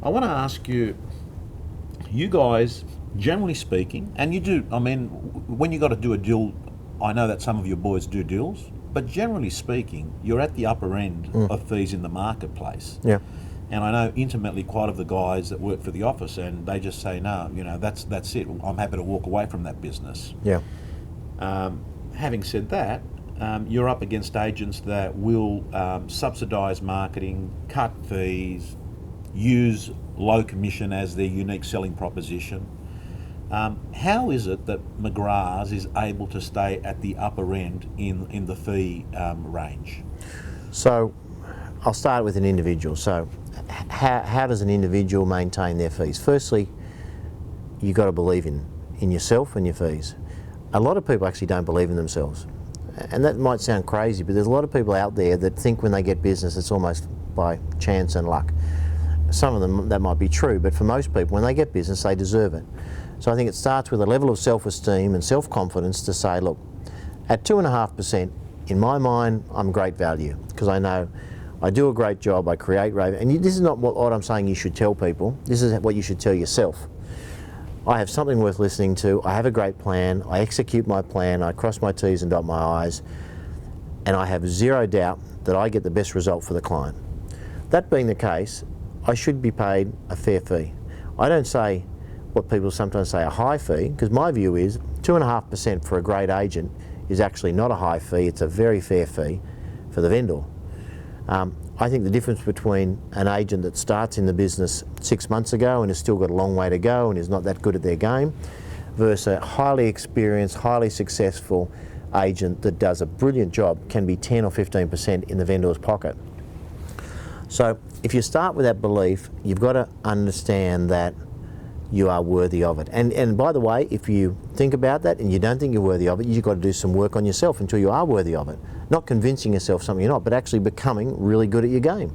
I want to ask you, you guys, generally speaking, and you do, I mean, when you got to do a deal, I know that some of your boys do deals, but generally speaking, you're at the upper end of fees in the marketplace. Yeah. And I know intimately quite of the guys that work for the office, and they just say, no, you know, that's it. I'm happy to walk away from that business. Yeah. Having said that, you're up against agents that will subsidise marketing, cut fees, use low commission as their unique selling proposition. How is it that McGrath is able to stay at the upper end in the fee range? So I'll start with an individual. So how does an individual maintain their fees? Firstly, you've got to believe in yourself and your fees. A lot of people actually don't believe in themselves. And that might sound crazy, but there's a lot of people out there that think when they get business it's almost by chance and luck. Some of them, that might be true, but for most people, when they get business, they deserve it. So I think it starts with a level of self-esteem and self-confidence to say, look, at 2.5%, in my mind, I'm great value, because I know I do a great job, I create revenue. And this is not what I'm saying you should tell people, this is what you should tell yourself. I have something worth listening to, I have a great plan, I execute my plan, I cross my T's and dot my I's, and I have zero doubt that I get the best result for the client. That being the case, I should be paid a fair fee. I don't say what people sometimes say a high fee, because my view is 2.5% for a great agent is actually not a high fee, it's a very fair fee for the vendor. I think the difference between an agent that starts in the business 6 months ago and has still got a long way to go and is not that good at their game, versus a highly experienced, highly successful agent that does a brilliant job can be 10 or 15% in the vendor's pocket. So if you start with that belief, you've got to understand that you are worthy of it. And by the way, if you think about that and you don't think you're worthy of it, you've got to do some work on yourself until you are worthy of it. Not convincing yourself something you're not, but actually becoming really good at your game.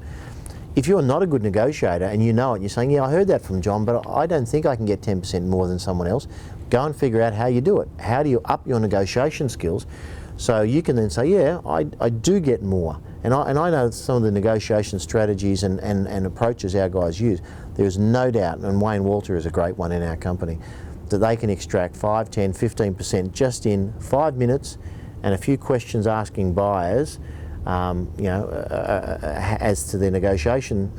If you're not a good negotiator and you know it, and you're saying, yeah, I heard that from John, but I don't think I can get 10% more than someone else, go and figure out how you do it. How do you up your negotiation skills so you can then say, yeah, I do get more. And I know some of the negotiation strategies and approaches our guys use. There's no doubt, and Wayne Walter is a great one in our company, that they can extract 5, 10, 15% just in 5 minutes and a few questions asking buyers as to their negotiation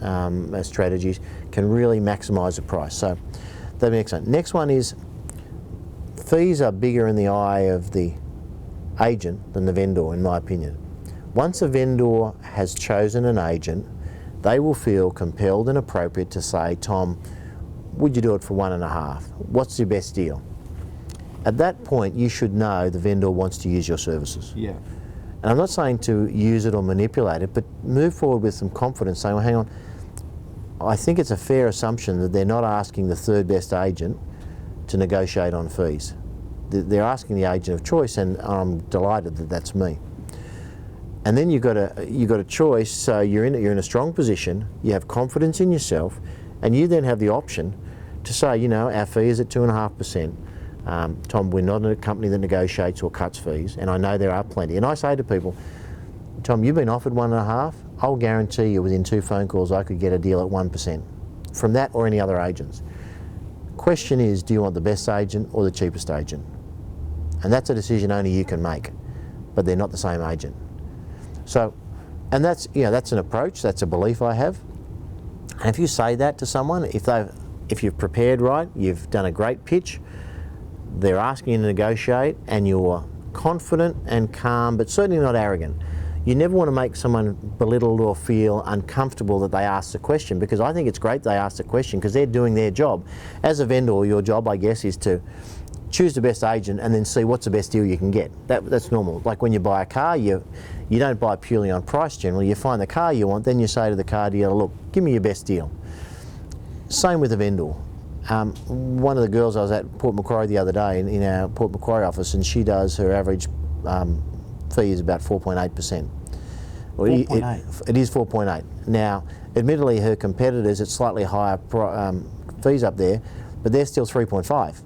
strategies can really maximise the price. So that'd be excellent. Next one is fees are bigger in the eye of the agent than the vendor, in my opinion. Once a vendor has chosen an agent, they will feel compelled and appropriate to say, Tom, would you do it for 1.5? What's your best deal? At that point, you should know the vendor wants to use your services. Yeah. And I'm not saying to use it or manipulate it, but move forward with some confidence, saying, well, hang on, I think it's a fair assumption that they're not asking the third best agent to negotiate on fees. They're asking the agent of choice, and I'm delighted that that's me. And then you've got a choice, so you're in a strong position, you have confidence in yourself, and you then have the option to say, you know, our fee is at 2.5%. Tom, we're not a company that negotiates or cuts fees, and I know there are plenty. And I say to people, Tom, you've been offered 1.5, I'll guarantee you within 2 phone calls I could get a deal at 1% from that or any other agents. Question is, do you want the best agent or the cheapest agent? And that's a decision only you can make, but they're not the same agent. So, and that's, you know, that's an approach, that's a belief I have. And if you say that to someone, if you've prepared right, you've done a great pitch, they're asking you to negotiate, and you're confident and calm, but certainly not arrogant. You never want to make someone belittled or feel uncomfortable that they ask the question, because I think it's great they ask the question because they're doing their job. As a vendor, your job, I guess, is to choose the best agent and then see what's the best deal you can get. That's normal. Like when you buy a car, you don't buy purely on price generally. You find the car you want, then you say to the car dealer, look, give me your best deal. Same with a vendor. One of the girls I was at Port Macquarie the other day in our Port Macquarie office, and she does, her average fee is about 4.8%. Well, 4.8? It is 4.8. Now, admittedly, her competitors, it's slightly higher fees up there, but they're still 3.5.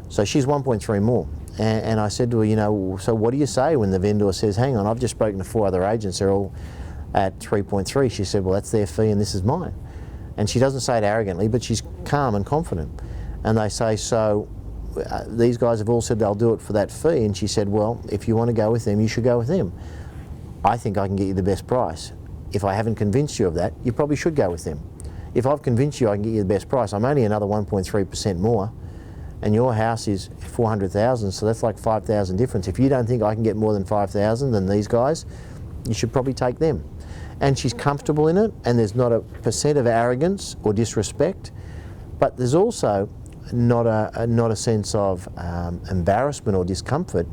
So she's 1.3 more. And I said to her, you know, so what do you say when the vendor says, hang on, I've just spoken to 4 other agents, they're all at 3.3. She said, well, that's their fee and this is mine. And she doesn't say it arrogantly, but she's calm and confident. And they say, so these guys have all said they'll do it for that fee. And she said, well, if you want to go with them, you should go with them. I think I can get you the best price. If I haven't convinced you of that, you probably should go with them. If I've convinced you I can get you the best price, I'm only another 1.3% more, and your house is 400,000, so that's like 5,000 difference. If you don't think I can get more than 5,000 than these guys, you should probably take them. And she's comfortable in it, and there's not a percent of arrogance or disrespect, but there's also not a sense of embarrassment or discomfort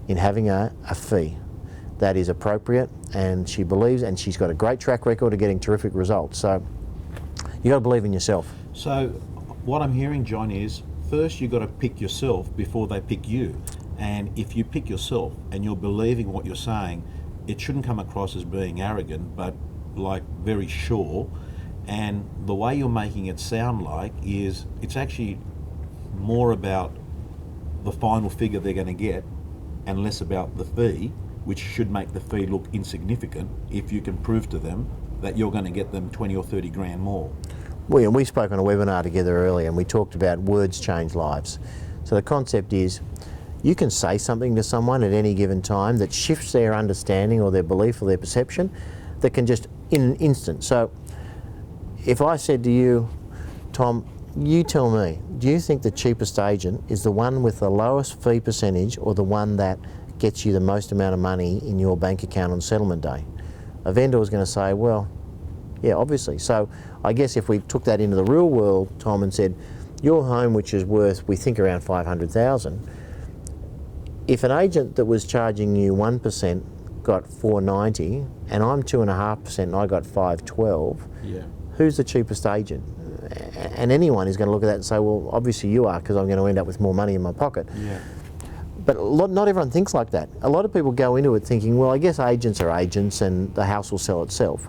in having a fee that is appropriate, and she believes, and she's got a great track record of getting terrific results. So you got to believe in yourself. So what I'm hearing, John, is first you've got to pick yourself before they pick you. And if you pick yourself and you're believing what you're saying, it shouldn't come across as being arrogant, but like very sure. And the way you're making it sound like is it's actually more about the final figure they're going to get and less about the fee, which should make the fee look insignificant if you can prove to them that you're going to get them 20 or 30 grand more. We spoke on a webinar together earlier, and we talked about words change lives. So the concept is you can say something to someone at any given time that shifts their understanding or their belief or their perception that can just in an instant. So if I said to you, Tom, you tell me, do you think the cheapest agent is the one with the lowest fee percentage or the one that gets you the most amount of money in your bank account on settlement day? A vendor was going to say, well, yeah, obviously. So I guess if we took that into the real world, Tom, and said, your home, which is worth, we think, around 500,000, if an agent that was charging you 1% got 490 and I'm 2.5% and I got 512, yeah, who's the cheapest agent? And anyone is going to look at that and say, well, obviously you are, because I'm going to end up with more money in my pocket. Yeah. But not everyone thinks like that. A lot of people go into it thinking, well, I guess agents are agents and the house will sell itself.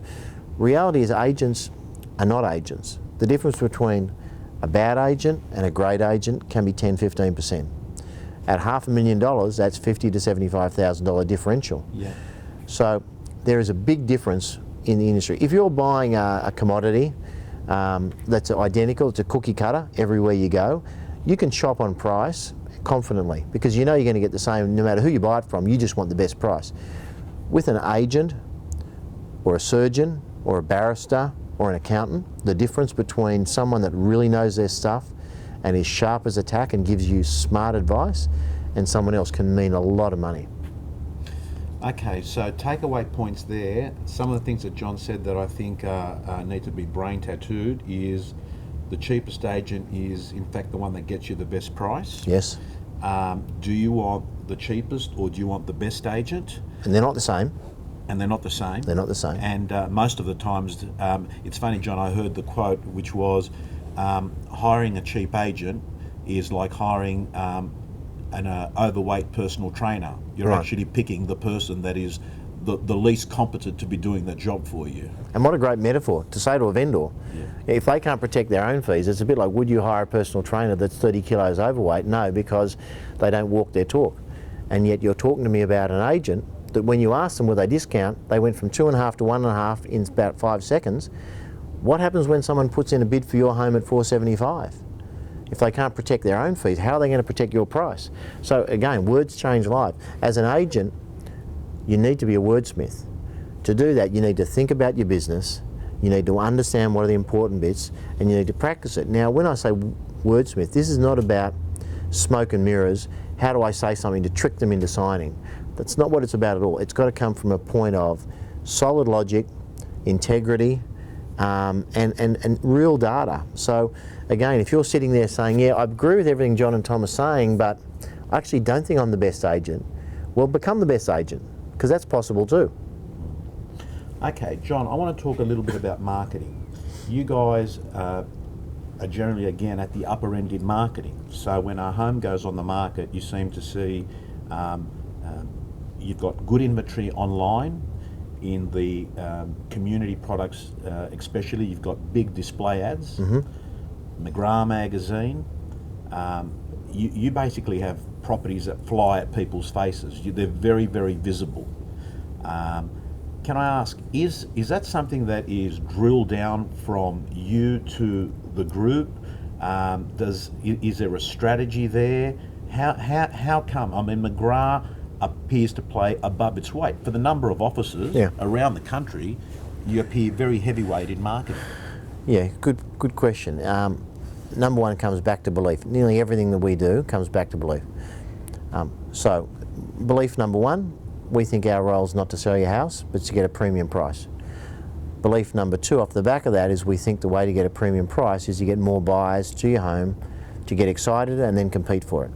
Reality is agents are not agents. The difference between a bad agent and a great agent can be 10, 15%. At $500,000, that's $50,000 to $75,000 differential. Yeah. So there is a big difference in the industry. If you're buying a commodity that's identical, it's a cookie cutter everywhere you go, you can shop on price confidently because you know you're going to get the same no matter who you buy it from. You just want the best price. With an agent or a surgeon or a barrister or an accountant, the difference between someone that really knows their stuff and is sharp as a tack and gives you smart advice and someone else can mean a lot of money. Okay, so takeaway points there. Some of the things that John said that I think need to be brain tattooed is the cheapest agent is in fact the one that gets you the best price. Yes. Do you want the cheapest or do you want the best agent? And they're not the same. And they're not the same. They're not the same. And most of the times, it's funny, John, I heard the quote which was, hiring a cheap agent is like hiring an overweight personal trainer. You're right. Actually picking the person that is the least competent to be doing that job for you. And what a great metaphor to say to a vendor. Yeah. If they can't protect their own fees, it's a bit like, would you hire a personal trainer that's 30 kilos overweight? No, because they don't walk their talk. And yet you're talking to me about an agent that when you ask them will they discount, they went from 2.5 to 1.5 in about 5 seconds. What happens when someone puts in a bid for your home at 475? If they can't protect their own fees, how are they going to protect your price? So again, words change life. As an agent, you need to be a wordsmith. To do that, you need to think about your business, you need to understand what are the important bits, and you need to practice it. Now, when I say wordsmith, this is not about smoke and mirrors. How do I say something to trick them into signing? That's not what it's about at all. It's got to come from a point of solid logic, integrity, and real data. So again, if you're sitting there saying, yeah, I agree with everything John and Tom are saying, but I actually don't think I'm the best agent, well, become the best agent, because that's possible too. Okay, John, I want to talk a little bit about marketing. You guys are generally, again, at the upper end in marketing. So when a home goes on the market, you seem to see you've got good inventory online. In the community products especially, you've got big display ads, McGrath magazine. You basically have properties that fly at people's faces. They're very, very visible. can I ask, is that something that is drilled down from you to the group? Is there a strategy there? How come? I mean, McGrath appears to play above its weight. For the number of offices around the country, you appear very heavyweight in marketing. Yeah, good question. Number one comes back to belief. Nearly everything that we do comes back to belief. So, belief number one, we think our role is not to sell your house, but to get a premium price. Belief number two off the back of that is we think the way to get a premium price is to get more buyers to your home, to get excited and then compete for it.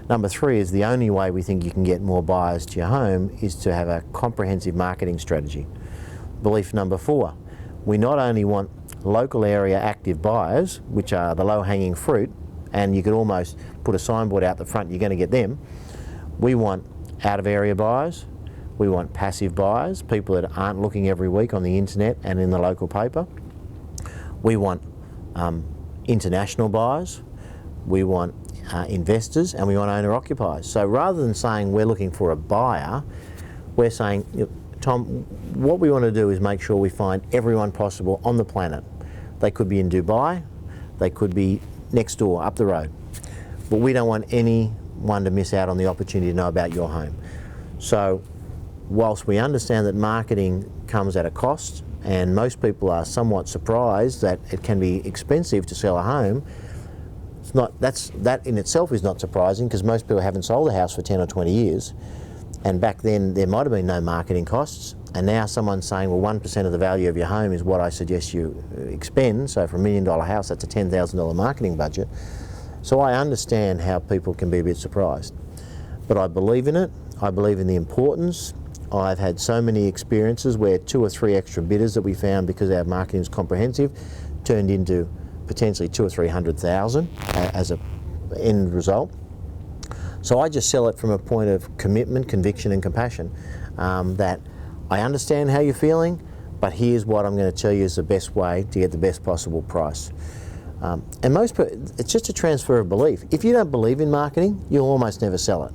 Number three is the only way we think you can get more buyers to your home is to have a comprehensive marketing strategy. Belief number four, we not only want local area active buyers, which are the low-hanging fruit, and you could almost put a signboard out the front, you're going to get them. We want out-of-area buyers. We want passive buyers, people that aren't looking every week on the internet and in the local paper. We want international buyers. We want investors, and we want owner-occupiers. So rather than saying we're looking for a buyer, we're saying, Tom, what we want to do is make sure we find everyone possible on the planet. They could be in Dubai, they could be next door, up the road. But we don't want anyone to miss out on the opportunity to know about your home. So whilst we understand that marketing comes at a cost, and most people are somewhat surprised that it can be expensive to sell a home, that in itself is not surprising, because most people haven't sold a house for 10 or 20 years. And back then there might have been no marketing costs, and now someone's saying, well, 1% of the value of your home is what I suggest you expend. So for $1 million house, that's a $10,000 marketing budget. So I understand how people can be a bit surprised. But I believe in it. I believe in the importance. I've had so many experiences where 2 or 3 extra bidders that we found because our marketing is comprehensive turned into potentially 200,000 or 300,000 as an end result. So I just sell it from a point of commitment, conviction and compassion, that I understand how you're feeling, but here's what I'm going to tell you is the best way to get the best possible price. And it's just a transfer of belief. If you don't believe in marketing, you'll almost never sell it.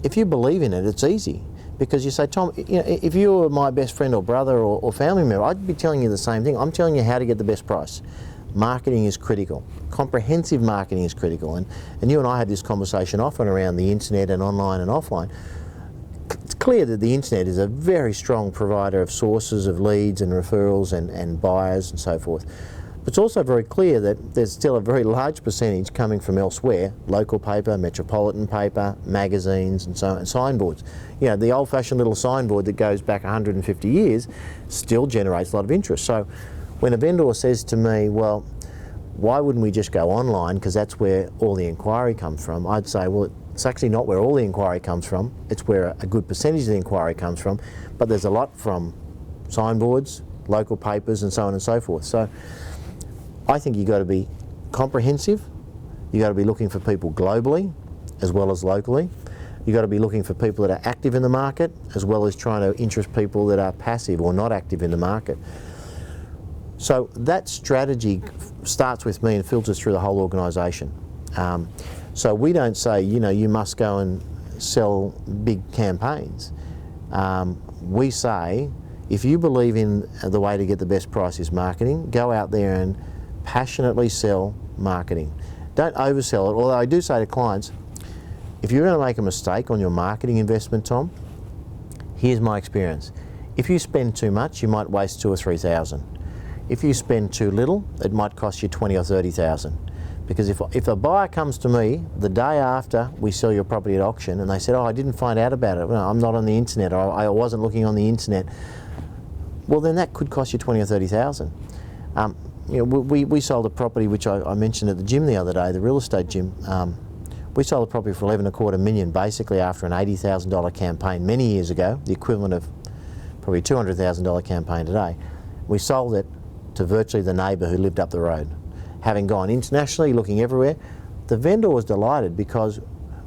If you believe in it, it's easy. Because you say, Tom, if you were my best friend or brother or family member, I'd be telling you the same thing. I'm telling you how to get the best price. Marketing is critical. Comprehensive marketing is critical. And you and I have this conversation often around the internet and online and offline. It's clear that the internet is a very strong provider of sources of leads and referrals and buyers and so forth. But it's also very clear that there's still a very large percentage coming from elsewhere, local paper, metropolitan paper, magazines and so on, and signboards. The old-fashioned little signboard that goes back 150 years still generates a lot of interest. So when a vendor says to me, well, why wouldn't we just go online because that's where all the inquiry comes from? I'd say, well, it's actually not where all the inquiry comes from. It's where a good percentage of the inquiry comes from, but there's a lot from signboards, local papers and so on and so forth. So I think you've got to be comprehensive. You've got to be looking for people globally as well as locally. You've got to be looking for people that are active in the market as well as trying to interest people that are passive or not active in the market. So that strategy starts with me and filters through the whole organisation. So we don't say, you must go and sell big campaigns. We say, if you believe in the way to get the best price is marketing, go out there and passionately sell marketing. Don't oversell it, although I do say to clients, if you're going to make a mistake on your marketing investment, Tom, here's my experience. If you spend too much, you might waste 2,000 or 3,000. If you spend too little, it might cost you 20,000 or 30,000. Because if a buyer comes to me the day after we sell your property at auction and they said, oh, I didn't find out about it, well, I'm not on the internet, or I wasn't looking on the internet, well then that could cost you 20,000 or 30,000. We sold a property which I mentioned at the gym the other day, the real estate gym. We sold a property for $11.25 million basically after an $80,000 campaign many years ago, the equivalent of probably a $200,000 campaign today. We sold it to virtually the neighbour who lived up the road. Having gone internationally, looking everywhere, the vendor was delighted because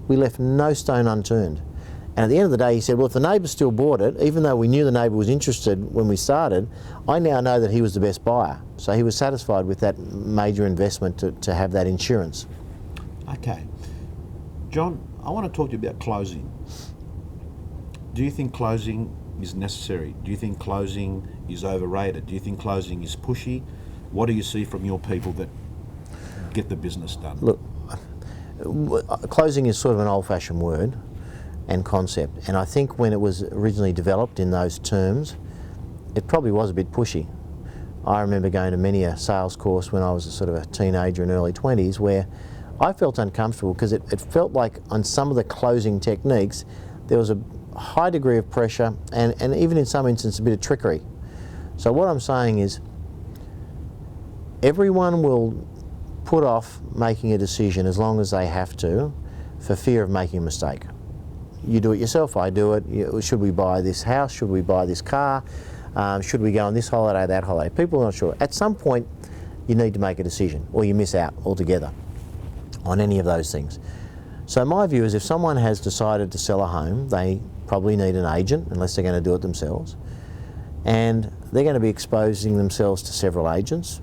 we left no stone unturned. And at the end of the day he said, well, if the neighbour still bought it, even though we knew the neighbour was interested when we started, I now know that he was the best buyer. So he was satisfied with that major investment to have that insurance. Okay. John, I want to talk to you about closing. Do you think closing is necessary? Do you think closing is overrated? Do you think closing is pushy? What do you see from your people that get the business done? Look, closing is sort of an old-fashioned word and concept, and I think when it was originally developed in those terms, it probably was a bit pushy. I remember going to many a sales course when I was a sort of a teenager in early 20s where I felt uncomfortable because it felt like on some of the closing techniques there was a high degree of pressure and even in some instances a bit of trickery. So what I'm saying is everyone will put off making a decision as long as they have to for fear of making a mistake. You do it yourself, I do it. Should we buy this house? Should we buy this car? Should we go on this holiday, that holiday? People are not sure. At some point you need to make a decision or you miss out altogether on any of those things. So my view is if someone has decided to sell a home, they probably need an agent unless they're going to do it themselves, and they're going to be exposing themselves to several agents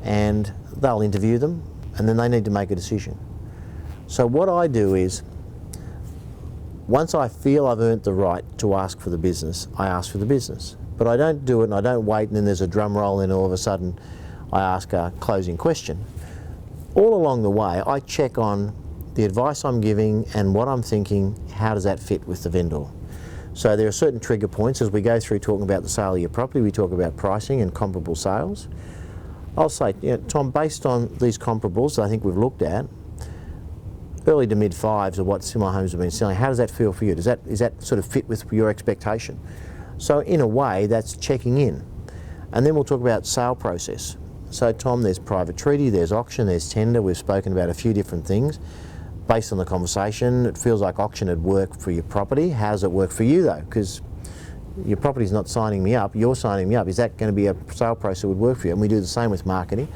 and they'll interview them and then they need to make a decision. So what I do is once I feel I've earned the right to ask for the business, I ask for the business. But I don't do it and I don't wait and then there's a drum roll and all of a sudden I ask a closing question. All along the way I check on the advice I'm giving and what I'm thinking, how does that fit with the vendor? So there are certain trigger points as we go through talking about the sale of your property. We talk about pricing and comparable sales. I'll say, Tom, based on these comparables that I think we've looked at, early to mid fives are what similar homes have been selling. How does that feel for you? Is that sort of fit with your expectation? So in a way, that's checking in. And then we'll talk about sale process. So Tom, there's private treaty, there's auction, there's tender. We've spoken about a few different things. Based on the conversation, it feels like auction would work for your property. How does it work for you though? Because your property's not signing me up, you're signing me up. Is that going to be a sale process that would work for you? And we do the same with marketing.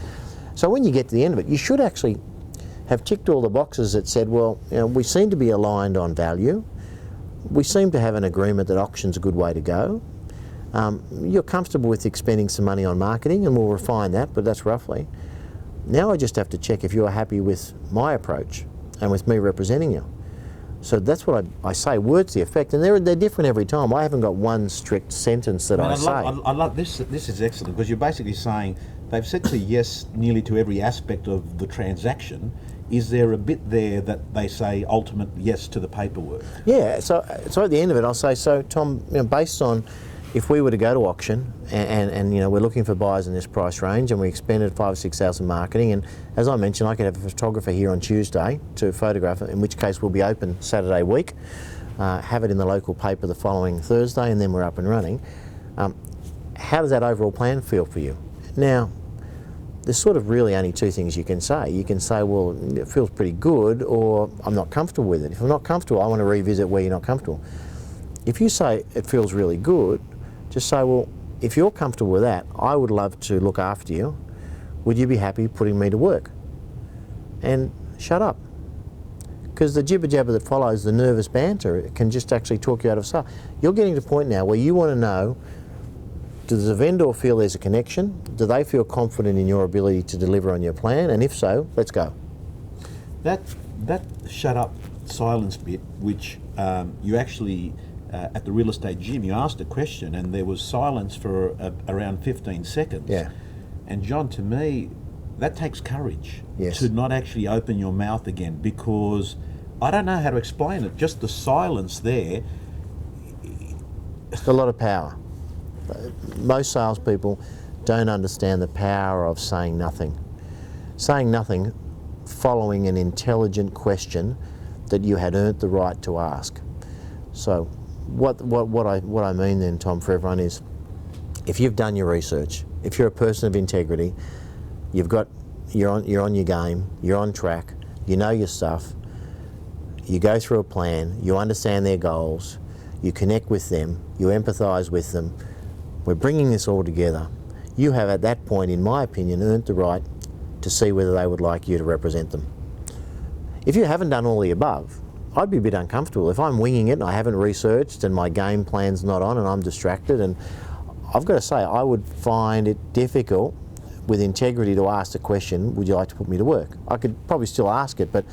So when you get to the end of it, you should actually have ticked all the boxes that said, well, we seem to be aligned on value. We seem to have an agreement that auction's a good way to go. You're comfortable with expending some money on marketing, and we'll refine that, but that's roughly. Now I just have to check if you're happy with my approach and with me representing you. So that's what I say, words to the effect, and they're different every time. I haven't got one strict sentence that I say. I love this. This is excellent because you're basically saying they've said to yes nearly to every aspect of the transaction. Is there a bit there that they say ultimate yes to the paperwork? Yeah, so at the end of it I'll say, so Tom, based on if we were to go to auction and we're looking for buyers in this price range and we expended 5,000 or 6,000 marketing, and as I mentioned I could have a photographer here on Tuesday to photograph it, in which case we'll be open Saturday week, have it in the local paper the following Thursday, and then we're up and running. How does that overall plan feel for you? Now, there's sort of really only two things you can say. You can say, well, it feels pretty good, or I'm not comfortable with it. If I'm not comfortable, I want to revisit where you're not comfortable. If you say it feels really good, just say, well, if you're comfortable with that, I would love to look after you. Would you be happy putting me to work? And shut up. Because the jibber jabber that follows, the nervous banter, can just actually talk you out of sale. You're getting to the point now where you want to know, does the vendor feel there's a connection? Do they feel confident in your ability to deliver on your plan? And if so, let's go. That shut up silence bit, which you actually, at the real estate gym, you asked a question and there was silence for around 15 seconds. Yeah. And John, to me, that takes courage. Yes. To not actually open your mouth again, because I don't know how to explain it. Just the silence there. It's a lot of power. Most salespeople don't understand the power of saying nothing. Saying nothing following an intelligent question that you had earned the right to ask. So what I mean then, Tom, for everyone is, if you've done your research, if you're a person of integrity, you're on your game, you're on track, you know your stuff, you go through a plan, you understand their goals, you connect with them, you empathise with them, we're bringing this all together. You have at that point, in my opinion, earned the right to see whether they would like you to represent them. If you haven't done all the above, I'd be a bit uncomfortable. If I'm winging it and I haven't researched and my game plan's not on and I'm distracted, and I've got to say I would find it difficult with integrity to ask the question, would you like to put me to work? I could probably still ask it, but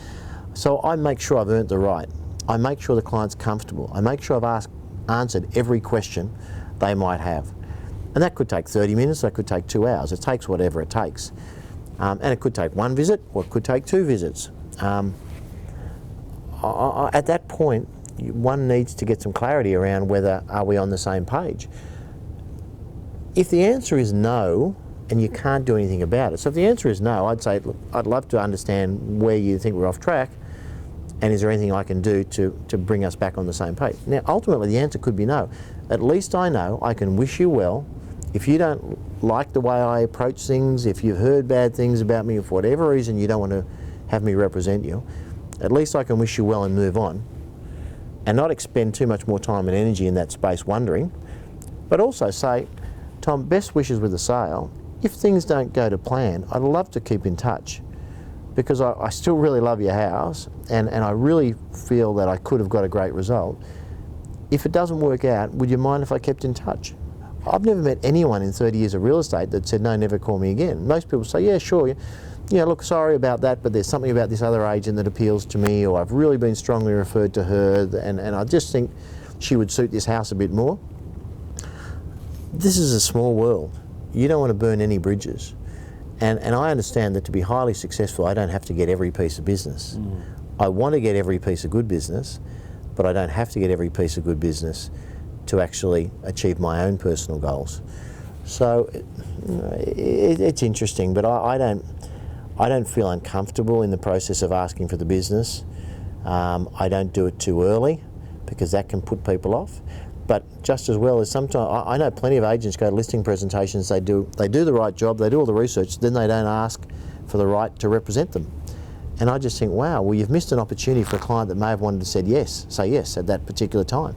so I make sure I've earned the right. I make sure the client's comfortable. I make sure I've asked answered every question they might have. And that could take 30 minutes, that could take 2 hours. It takes whatever it takes. And it could take 1 visit, or it could take 2 visits. At that point, one needs to get some clarity around whether are we on the same page. If the answer is no, and you can't do anything about it, so if the answer is no, I'd say, look, I'd love to understand where you think we're off track, and is there anything I can do to bring us back on the same page? Now, ultimately, the answer could be no. At least I know I can wish you well. If you don't like the way I approach things, if you've heard bad things about me, or for whatever reason you don't want to have me represent you, at least I can wish you well and move on, and not expend too much more time and energy in that space wondering, but also say, Tom, best wishes with the sale. If things don't go to plan, I'd love to keep in touch, because I still really love your house, and I really feel that I could have got a great result. If it doesn't work out, would you mind if I kept in touch? I've never met anyone in 30 years of real estate that said, no, never call me again. Most people say, yeah, sure. Yeah, look, sorry about that, but there's something about this other agent that appeals to me, or I've really been strongly referred to her, and I just think she would suit this house a bit more. This is a small world. You don't want to burn any bridges. And I understand that to be highly successful, I don't have to get every piece of business. I want to get every piece of good business, but I don't have to get every piece of good business to actually achieve my own personal goals. So it's interesting, but I don't feel uncomfortable in the process of asking for the business. I don't do it too early, because that can put people off. But just as well as sometimes, I know plenty of agents go to listing presentations, they do the right job, they do all the research, then they don't ask for the right to represent them. And I just think, wow, well, you've missed an opportunity for a client that may have wanted to say yes at that particular time.